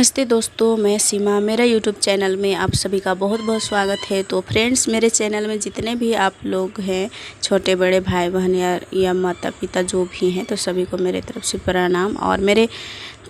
नमस्ते दोस्तों, मैं सीमा। मेरा यूट्यूब चैनल में आप सभी का बहुत बहुत स्वागत है। तो फ्रेंड्स, मेरे चैनल में जितने भी आप लोग हैं, छोटे बड़े भाई बहन या माता पिता जो भी हैं, तो सभी को मेरे तरफ से प्रणाम। और मेरे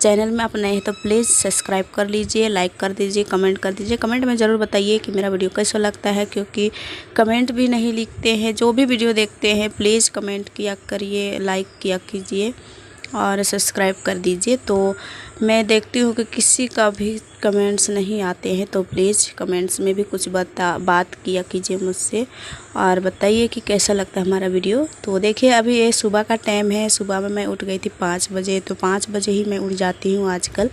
चैनल में आप नए हैं तो प्लीज़ सब्सक्राइब कर लीजिए, लाइक कर दीजिए, कमेंट कर दीजिए। कमेंट में ज़रूर बताइए कि मेरा वीडियो कैसा लगता है, क्योंकि कमेंट भी नहीं लिखते हैं। जो भी वीडियो देखते हैं प्लीज़ कमेंट किया करिए, लाइक किया कीजिए और सब्सक्राइब कर दीजिए। तो मैं देखती हूँ कि किसी का भी कमेंट्स नहीं आते हैं, तो प्लीज़ कमेंट्स में भी कुछ बात किया कीजिए मुझसे और बताइए कि कैसा लगता है हमारा वीडियो। तो देखिए, अभी ये सुबह का टाइम है। सुबह में मैं उठ गई थी 5 बजे, तो 5 बजे ही मैं उठ जाती हूँ आजकल।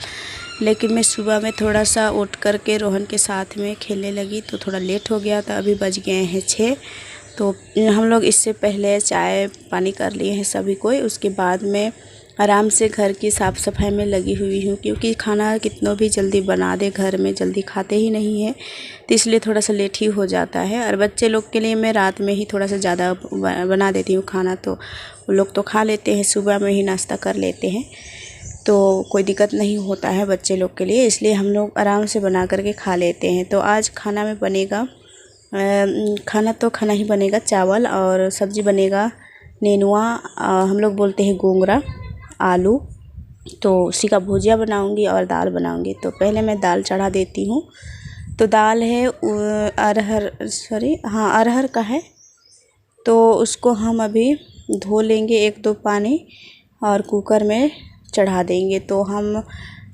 लेकिन मैं सुबह में थोड़ा सा उठ कर के रोहन के साथ में खेलने लगी, तो थोड़ा लेट हो गया था। अभी बज गए हैं 6। तो हम लोग इससे पहले चाय पानी कर लिए हैं सभी कोई। उसके बाद में आराम से घर की साफ़ सफाई में लगी हुई हूँ, क्योंकि खाना कितना भी जल्दी बना दे घर में जल्दी खाते ही नहीं है, तो इसलिए थोड़ा सा लेट ही हो जाता है। और बच्चे लोग के लिए मैं रात में ही थोड़ा सा ज़्यादा बना देती हूँ खाना, तो वो लोग तो खा लेते हैं, सुबह में ही नाश्ता कर लेते हैं, तो कोई दिक्कत नहीं होता है बच्चे लोग के लिए। इसलिए हम लोग आराम से बना करके खा लेते हैं। तो आज खाना में बनेगा खाना ही बनेगा, चावल और सब्ज़ी बनेगा नेनुआ, हम लोग बोलते हैं गोंगरा, आलू। तो उसी का भुजिया बनाऊंगी और दाल बनाऊंगी। तो पहले मैं दाल चढ़ा देती हूँ। तो दाल है अरहर का है। तो उसको हम अभी धो लेंगे 1-2 पानी और कुकर में चढ़ा देंगे। तो हम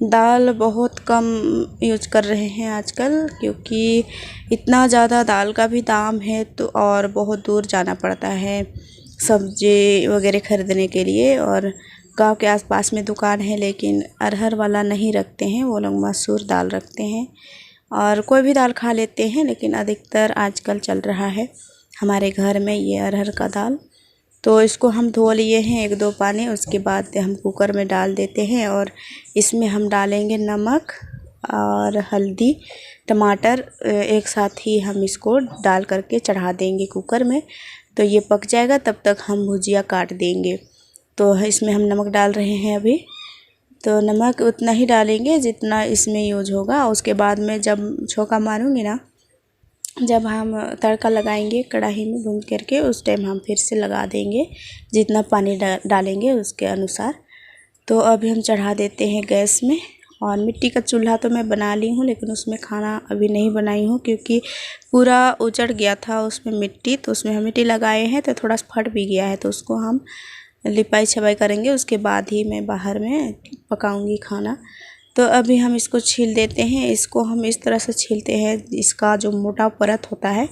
दाल बहुत कम यूज कर रहे हैं आजकल, क्योंकि इतना ज़्यादा दाल का भी दाम है, तो और बहुत दूर जाना पड़ता है सब्ज़ी वगैरह ख़रीदने के लिए। और गांव के आसपास में दुकान है, लेकिन अरहर वाला नहीं रखते हैं, वो लोग मसूर दाल रखते हैं। और कोई भी दाल खा लेते हैं, लेकिन अधिकतर आजकल चल रहा है हमारे घर में ये अरहर का दाल। तो इसको हम धो लिए हैं 1-2 पानी। उसके बाद हम कुकर में डाल देते हैं और इसमें हम डालेंगे नमक और हल्दी, टमाटर एक साथ ही हम इसको डाल करके चढ़ा देंगे कुकर में। तो ये पक जाएगा, तब तक हम भुजिया काट देंगे। तो इसमें हम नमक डाल रहे हैं अभी। तो नमक उतना ही डालेंगे जितना इसमें यूज होगा। उसके बाद में जब छौंका मारूंगी ना, जब हम तड़का लगाएंगे कढ़ाई में भून करके, उस टाइम हम फिर से लगा देंगे, जितना पानी डालेंगे उसके अनुसार। तो अभी हम चढ़ा देते हैं गैस में। और मिट्टी का चूल्हा तो मैं बना ली हूँ, लेकिन उसमें खाना अभी नहीं बनाई हूँ, क्योंकि पूरा उजड़ गया था उसमें मिट्टी। तो उसमें हम मिट्टी लगाए हैं, तो थोड़ा सा फट भी गया है, तो उसको हम लिपाई छपाई करेंगे। उसके बाद ही मैं बाहर में पकाऊंगी खाना। तो अभी हम इसको छील देते हैं। इसको हम इस तरह से छीलते हैं, इसका जो मोटा परत होता है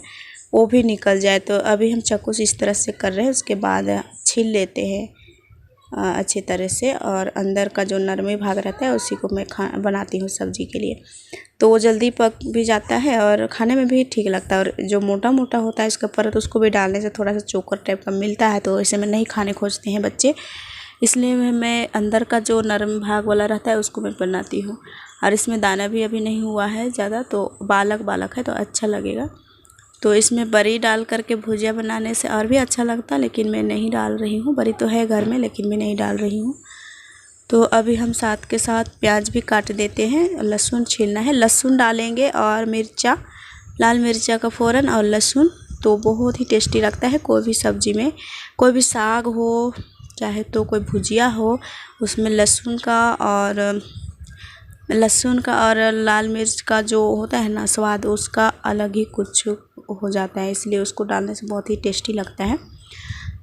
वो भी निकल जाए। तो अभी हम चाकू से इस तरह से कर रहे हैं। उसके बाद छील लेते हैं अच्छी तरह से, और अंदर का जो नरमी भाग रहता है उसी को मैं बनाती हूँ सब्ज़ी के लिए। तो वो जल्दी पक भी जाता है और खाने में भी ठीक लगता है। और जो मोटा मोटा होता है इसका परत, उसको भी डालने से थोड़ा सा चोकर टाइप का मिलता है, तो ऐसे में नहीं खाने खोजते हैं बच्चे। इसलिए मैं अंदर का जो नरम भाग वाला रहता है उसको मैं बनाती हूँ। और इसमें दाना भी अभी नहीं हुआ है ज़्यादा, तो बालक है, तो अच्छा लगेगा। तो इसमें बड़ी डाल करके भुजिया बनाने से और भी अच्छा लगता, लेकिन मैं नहीं डाल रही हूँ। बड़ी तो है घर में, लेकिन मैं नहीं डाल रही हूँ। तो अभी हम साथ के साथ प्याज भी काट देते हैं। लहसुन छीलना है, लहसुन डालेंगे और मिर्चा, लाल मिर्चा का फ़ौरन और लहसुन। तो बहुत ही टेस्टी लगता है कोई भी सब्ज़ी में, कोई भी साग हो चाहे तो कोई भुजिया हो, उसमें लहसुन का और लाल मिर्च का जो होता है ना स्वाद, उसका अलग ही कुछ हो जाता है। इसलिए उसको डालने से बहुत ही टेस्टी लगता है।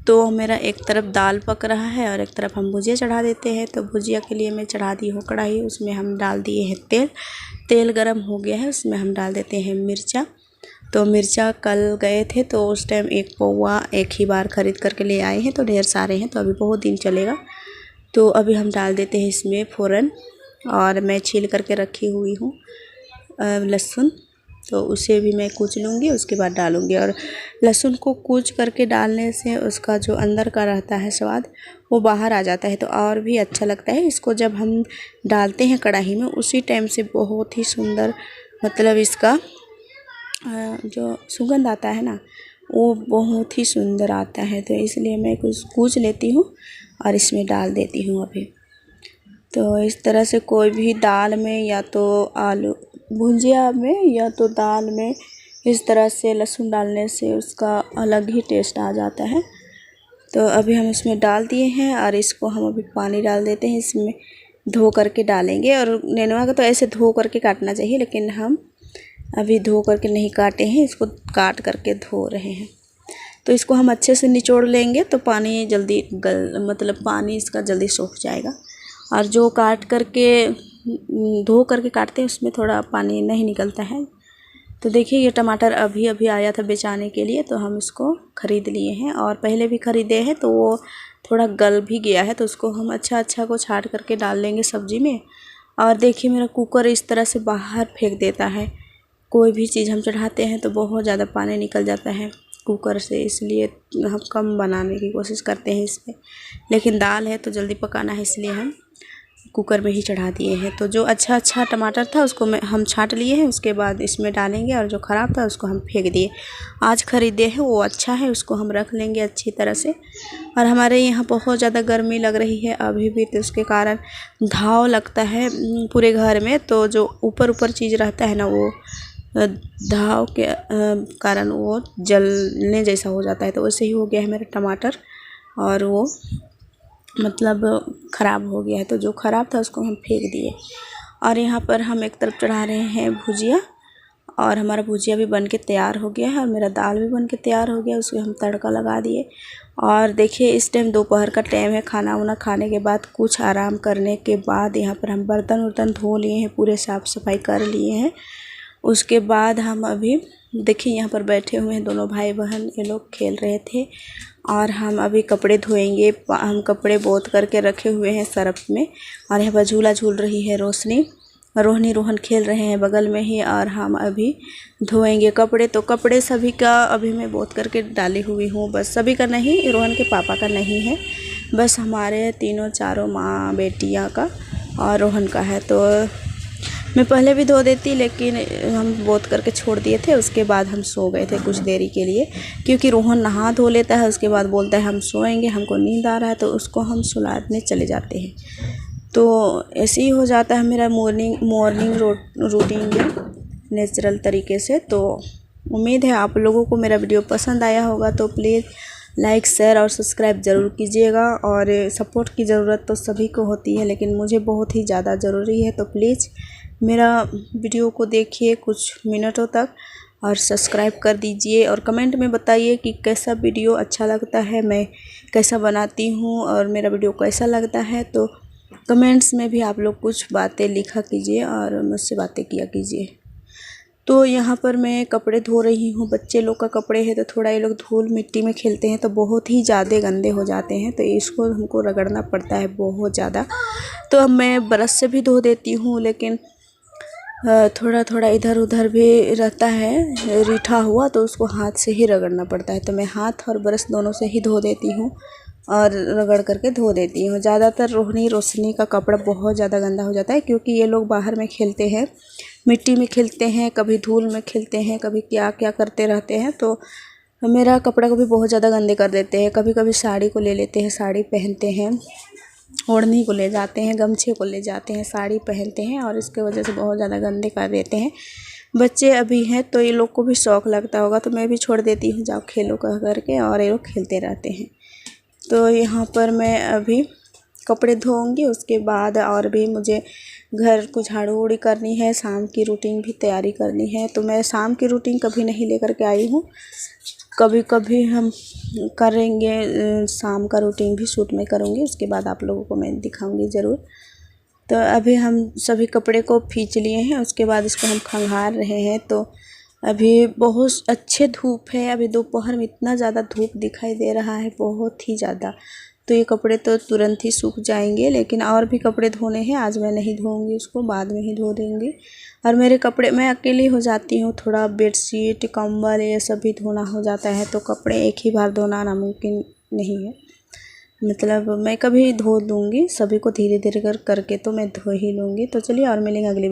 तो मेरा एक तरफ दाल पक रहा है और एक तरफ हम भुजिया चढ़ा देते हैं। तो भुजिया के लिए मैं चढ़ा दी हूँ कढ़ाई, उसमें हम डाल दिए हैं तेल गरम हो गया है, उसमें हम डाल देते हैं मिर्चा। तो मिर्चा कल गए थे, तो उस टाइम 1 पौवा एक ही बार ख़रीद करके ले आए हैं, तो ढेर सारे हैं, तो अभी बहुत दिन चलेगा। तो अभी हम डाल देते हैं इसमें फ़ौरन। और मैं छील करके रखी हुई हूँ लहसुन, तो उसे भी मैं कूच लूँगी, उसके बाद डालूँगी। और लहसुन को कूच करके डालने से उसका जो अंदर का रहता है स्वाद वो बाहर आ जाता है, तो और भी अच्छा लगता है। इसको जब हम डालते हैं कढ़ाई में, उसी टाइम से बहुत ही सुंदर, मतलब इसका जो सुगंध आता है ना, वो बहुत ही सुंदर आता है। तो इसलिए मैं कुछ कूच लेती हूँ और इसमें डाल देती हूँ अभी। तो इस तरह से कोई भी दाल में या तो आलू भुजिया में या तो दाल में इस तरह से लहसुन डालने से उसका अलग ही टेस्ट आ जाता है। तो अभी हम इसमें डाल दिए हैं और इसको हम अभी पानी डाल देते हैं, इसमें धो करके डालेंगे। और नेनुआ का तो ऐसे धो करके काटना चाहिए, लेकिन हम अभी धो करके नहीं काटे हैं, इसको काट करके धो रहे हैं। तो इसको हम अच्छे से निचोड़ लेंगे तो पानी जल्दी पानी इसका जल्दी सूख जाएगा। और जो काट करके धो करके काटते हैं उसमें थोड़ा पानी नहीं निकलता है। तो देखिए ये टमाटर अभी अभी आया था बेचाने के लिए, तो हम इसको ख़रीद लिए हैं और पहले भी ख़रीदे हैं, तो वो थोड़ा गल भी गया है। तो उसको हम अच्छा को छाट करके डाल लेंगे सब्ज़ी में। और देखिए मेरा कुकर इस तरह से बाहर फेंक देता है, कोई भी चीज़ हम चढ़ाते हैं तो बहुत ज़्यादा पानी निकल जाता है कुकर से, इसलिए हम कम बनाने की कोशिश करते हैं इसमें। लेकिन दाल है तो जल्दी पकाना है, इसलिए हम कुकर में ही चढ़ा दिए हैं। तो जो अच्छा टमाटर था उसको हम छांट लिए हैं, उसके बाद इसमें डालेंगे। और जो ख़राब था उसको हम फेंक दिए। आज ख़रीदे हैं वो अच्छा है, उसको हम रख लेंगे अच्छी तरह से। और हमारे यहाँ बहुत ज़्यादा गर्मी लग रही है अभी भी, तो उसके कारण धाव लगता है पूरे घर में। तो जो ऊपर चीज़ रहता है ना, वो धाव के कारण वो जलने जैसा हो जाता है। तो वैसे ही हो गया है मेरा टमाटर, और वो ख़राब हो गया है। तो जो ख़राब था उसको हम फेंक दिए। और यहाँ पर हम एक तरफ चढ़ा रहे हैं भुजिया, और हमारा भुजिया भी बन के तैयार हो गया है और मेरा दाल भी बन के तैयार हो गया। उसको हम तड़का लगा दिए। और देखिए इस टाइम दोपहर का टाइम है, खाना वाना खाने के बाद कुछ आराम करने के बाद यहाँ पर हम बर्तन धो लिए हैं, पूरे साफ़ सफाई कर लिए हैं। उसके बाद हम अभी देखिए यहाँ पर बैठे हुए हैं दोनों भाई बहन, ये लोग खेल रहे थे। और हम अभी कपड़े धोएंगे। हम कपड़े बोत करके रखे हुए हैं सरफ में। और यहाँ पर झूला झूल रही है रोहन खेल रहे हैं बगल में ही। और हम अभी धोएंगे कपड़े। तो कपड़े सभी का अभी मैं बोत करके डाली हुई हूँ, बस सभी का नहीं, रोहन के पापा का नहीं है, बस हमारे चारों माँ बेटियाँ का और रोहन का है। तो मैं पहले भी धो देती, लेकिन हम बोत करके छोड़ दिए थे। उसके बाद हम सो गए थे कुछ देरी के लिए, क्योंकि रोहन नहा धो लेता है, उसके बाद बोलता है हम सोएंगे, हमको नींद आ रहा है, तो उसको हम सुलाने चले जाते हैं। तो ऐसे ही हो जाता है मेरा मॉर्निंग रूटीन नेचुरल तरीके से। तो उम्मीद है आप लोगों को मेरा वीडियो पसंद आया होगा, तो प्लीज़ लाइक शेयर और सब्सक्राइब ज़रूर कीजिएगा। और सपोर्ट की ज़रूरत तो सभी को होती है, लेकिन मुझे बहुत ही ज़्यादा ज़रूरी है। तो प्लीज़ मेरा वीडियो को देखिए कुछ मिनटों तक और सब्सक्राइब कर दीजिए। और कमेंट में बताइए कि कैसा वीडियो अच्छा लगता है, मैं कैसा बनाती हूँ और मेरा वीडियो कैसा लगता है। तो कमेंट्स में भी आप लोग कुछ बातें लिखा कीजिए और मुझसे बातें किया कीजिए। तो यहाँ पर मैं कपड़े धो रही हूँ, बच्चे लोग का कपड़े हैं, तो थोड़ा ये लोग धूल मिट्टी में खेलते हैं तो बहुत ही ज़्यादा गंदे हो जाते हैं, तो इसको हमको रगड़ना पड़ता है बहुत ज़्यादा। तो अब मैं ब्रश से भी धो देती हूँ, लेकिन थोड़ा इधर उधर भी रहता है रीठा हुआ, तो उसको हाथ से ही रगड़ना पड़ता है। तो मैं हाथ और ब्रश दोनों से ही धो देती हूँ और रगड़ करके धो देती हूँ। ज़्यादातर रोशनी का कपड़ा बहुत ज़्यादा गंदा हो जाता है, क्योंकि ये लोग बाहर में खेलते हैं, मिट्टी में खेलते हैं, कभी धूल में खेलते हैं, कभी क्या करते रहते हैं। तो मेरा कपड़ा को भी बहुत ज़्यादा गंदे कर देते हैं। कभी कभी साड़ी को ले लेते हैं, साड़ी पहनते हैं, ओढ़नी को ले जाते हैं, गमछे को ले जाते हैं, साड़ी पहनते हैं, और इसके वजह से बहुत ज़्यादा गंदे कर देते हैं। बच्चे अभी हैं तो ये लोग को भी शौक़ लगता होगा, तो मैं भी छोड़ देती हूँ जाओ खेलो कह करके, और ये लोग खेलते रहते हैं। तो यहाँ पर मैं अभी कपड़े धोऊंगी, उसके बाद और भी मुझे घर को झाड़ू उड़ी करनी है, शाम की रूटीन भी तैयारी करनी है। तो मैं शाम की रूटीन कभी नहीं लेकर के आई हूँ, कभी कभी हम करेंगे शाम का रूटीन भी शूट में करूँगी, उसके बाद आप लोगों को मैं दिखाऊंगी ज़रूर। तो अभी हम सभी कपड़े को खींच लिए हैं, उसके बाद इसको हम खंगाल रहे हैं। तो अभी बहुत अच्छे धूप है, अभी दोपहर में इतना ज़्यादा धूप दिखाई दे रहा है, बहुत ही ज़्यादा। तो ये कपड़े तो तुरंत ही सूख जाएंगे, लेकिन और भी कपड़े धोने हैं, आज मैं नहीं धोऊंगी, उसको बाद में ही धो देंगे। और मेरे कपड़े मैं अकेली हो जाती हूँ, थोड़ा बेडशीट कंबल ये सब भी धोना हो जाता है, तो कपड़े एक ही बार धोना नामुमकिन नहीं है। मैं कभी धो लूँगी, सभी को धीरे धीरे करके तो मैं धो ही लूँगी। तो चलिए और मिलेंगे अगली